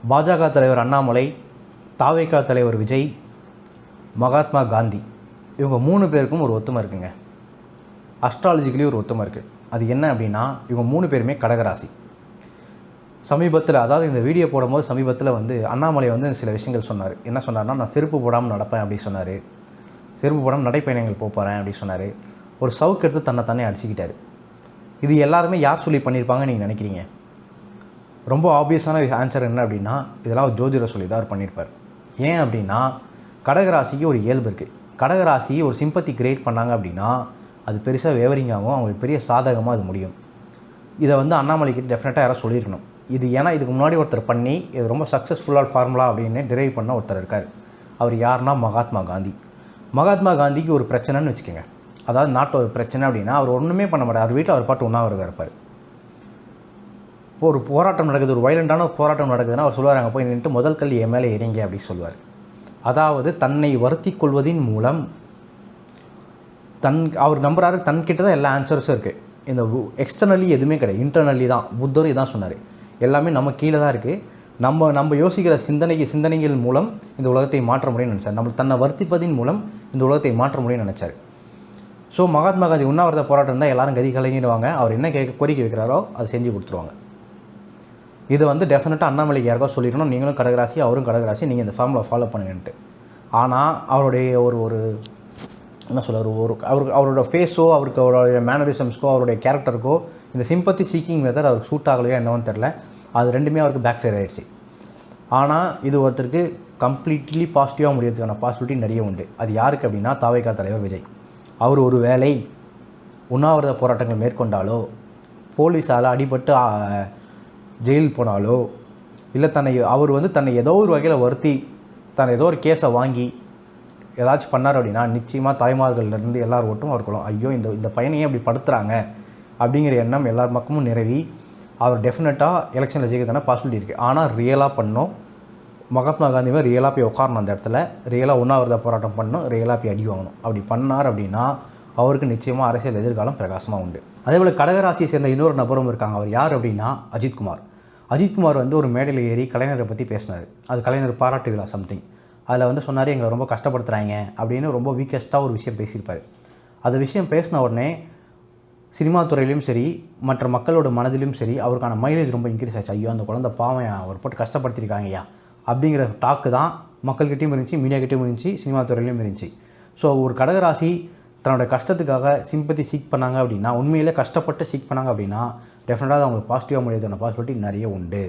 பாஜக தலைவர் அண்ணாமலை, தாவேகா தலைவர் விஜய், மகாத்மா காந்தி இவங்க 3 பேருக்கும் ஒரு ஒத்துமை இருக்குங்க. அஸ்ட்ராலஜிக்கலி ஒரு ஒத்துமை இருக்குது. அது என்ன அப்படின்னா, இவங்க 3 பேருமே கடகராசி. சமீபத்தில், அதாவது இந்த வீடியோ போடும்போது சமீபத்தில் அண்ணாமலை சில விஷயங்கள் சொன்னார். என்ன சொன்னார்னா, நான் செருப்பு போடாமல் நடப்பேன் அப்படி சொன்னார். செருப்பு போடாமல் நடைப்பயணங்கள் போகிறேன் அப்படி சொன்னார். ஒரு சவுக்கு எடுத்து தன்னை அடிச்சுக்கிட்டார். இது எல்லாருமே யார் சொல்லி பண்ணியிருப்பாங்கன்னு நீங்கள் நினைக்கிறீங்க? ரொம்ப ஆப்வியஸான ஆன்சர் என்ன அப்படின்னா, இதெல்லாம் ஜோதிடர் சொல்லி தான் அவர் பண்ணியிருப்பார். ஏன் அப்படின்னா, கடகராசிக்கு ஒரு இயல்பு இருக்குது. கடகராசி ஒரு சிம்பத்தி கிரியேட் பண்ணாங்க அப்படின்னா அது பெருசாக வேவரிங்காகவும் அவங்களுக்கு பெரிய சாதகமாக அது முடியும். இதை அண்ணாமலைக்கு டெஃபினட்டாக யாராவது சொல்லியிருக்கணும். இது ஏன்னா இதுக்கு முன்னாடி ஒருத்தர் பண்ணி இது ரொம்ப சக்ஸஸ்ஃபுல்லான ஃபார்முலா அப்படின்னு டிரைவ் பண்ண ஒருத்தர் இருக்கார். அவர் யாருன்னா மகாத்மா காந்தி. மகாத்மா காந்திக்கு ஒரு பிரச்சனைன்னு வச்சுக்கோங்க. அதாவது நாட்டில் ஒரு பிரச்சனை அப்படின்னா அவர் ஒன்றுமே பண்ண மாட்டார். அவர் வீட்டில் அவர் பாட்டு உண்ணாவிரதம் இருப்பார். ஒரு போராட்டம் நடக்குது, ஒரு வயலண்டான போராட்டம் நடக்குதுன்னா அவர் சொல்லுவார், அங்கே போய் நின்றுட்டு முதல் கல் என் மேலே எறிங்க அப்படி சொல்லுவார். அதாவது தன்னை வருத்தி கொள்வதின் மூலம் அவர் நம்புறாரு, தன்கிட்ட தான் எல்லா ஆன்சர்ஸும் இருக்குது. இந்த எக்ஸ்டர்னலி எதுவுமே கிடையாது, இன்டர்னலி தான். புத்தர் இதான் சொன்னார், எல்லாமே நம்ம கீழே தான் இருக்குது. நம்ம யோசிக்கிற சிந்தனைகள் மூலம் இந்த உலகத்தை மாற்ற முடியும்னு நினச்சார். தன்னை வருத்திப்பதின் மூலம் இந்த உலகத்தை மாற்ற முடியும்னு நினச்சார். ஸோ மகாத்மா காந்தி உண்ணாவிரத போராட்டம் இருந்தால் எல்லாரும் கதி கலங்கிடுவாங்க. அவர் என்ன கோரிக்கை வைக்கிறாரோ அதை செஞ்சு கொடுத்துருவாங்க. இது டெஃபினட்டாக அண்ணாமலைக்கு யாருக்கோ சொல்லிடணும், நீங்களும் கடகராசி அவரும் கடகராசி, நீங்கள் இந்த ஃபார்முலா ஃபாலோ பண்ணுங்கன்ட்டு. ஆனால் அவருடைய ஒரு என்ன சொல்கிறார், அவரோட ஃபேஸோ அவருடைய மேனரிசம்ஸ்க்கோ அவருடைய கேரக்டருக்கோ இந்த சிம்பத்தி சீக்கிங் மெத்தட் அவருக்கு சூட் ஆகலையோ என்னவோன்னு தெரில. அது ரெண்டுமே அவருக்கு பேக் ஃபேர் ஆகிடுச்சு. ஆனால் இது ஒருத்தருக்கு கம்ப்ளீட்லி பாசிட்டிவாக முடியறதுக்கான பாசிபிலிட்டி நிறைய உண்டு. அது யாருக்கு அப்படின்னா, தாவேகா தலைவர் விஜய். அவர் ஒரு வேளை உண்ணாவிரத போராட்டங்கள் மேற்கொண்டாலோ, போலீஸால் அடிபட்டு ஜெயில் போனாலோ, இல்லை அவர் தன்னை ஏதோ ஒரு வகையில் வருத்தி ஏதோ ஒரு கேஸை வாங்கி ஏதாச்சும் பண்ணார் அப்படின்னா நிச்சயமாக தாய்மார்கள்லேருந்து எல்லார் ஓட்டும் அவர்களும் ஐயோ இந்த பையனையே அப்படி படுத்துகிறாங்க அப்படிங்கிற எண்ணம் எல்லார் பக்கமும் நிறவி அவர் டெஃபினட்டாக எலெக்ஷனில் ஜெயிக்கிறதான பாசிபிலிட்டி இருக்குது. ஆனால் ரியலாக பண்ணோம், மகாத்மா காந்தியுமே ரியலாக போய் உட்காரணும், அந்த இடத்துல ரியலாக உண்ணாவிரத போராட்டம் பண்ணணும், ரியலாக போய் அடி வாங்கணும். அப்படி பண்ணார் அப்படின்னா அவருக்கு நிச்சயமாக அரசியல் எதிர்காலம் பிரகாசமாக உண்டு. அதேபோல் கடகராசியை சேர்ந்த இன்னொரு நபரும் இருக்காங்க. அவர் யார் அப்படின்னா அஜித்குமார். அஜித்குமார் ஒரு மேடையில் ஏறி கலைஞரை பற்றி பேசினார். அது கலைஞர் பாராட்டு விழா சம்திங். அதில் சொன்னார், எங்களை ரொம்ப கஷ்டப்படுத்துகிறாங்க அப்படின்னு ரொம்ப வீக்கஸ்ட்டாக ஒரு விஷயம் பேசியிருப்பார். அந்த விஷயம் பேசின உடனே சினிமா துறையிலையும் சரி மற்ற மக்களோட மனதிலும் சரி அவருக்கான மைலேஜ் ரொம்ப இன்க்ரீஸ் ஆச்சு. ஐயோ அந்த குழந்தை பாவம், அவர் போட்டு கஷ்டப்படுத்திருக்காங்கய்யா அப்படிங்கிற டாக்கு தான் மக்கள்கிட்டையும் இருந்துச்சு, மீடியாக்கிட்டையும் இருந்துச்சு, சினிமா துறையிலையும் இருந்துச்சு. ஸோ ஒரு கடகராசி தன்னோட கஷ்டத்துக்காக சிம்பத்தி சீக் பண்ணாங்க அப்படின்னா, உண்மையிலே கஷ்டப்பட்டு சீக் பண்ணாங்க அப்படின்னா டெஃபினட்டாக அவங்களுக்கு பாசிட்டிவாக முடியாதான பாசிபிலிட்டி நிறைய உண்டு.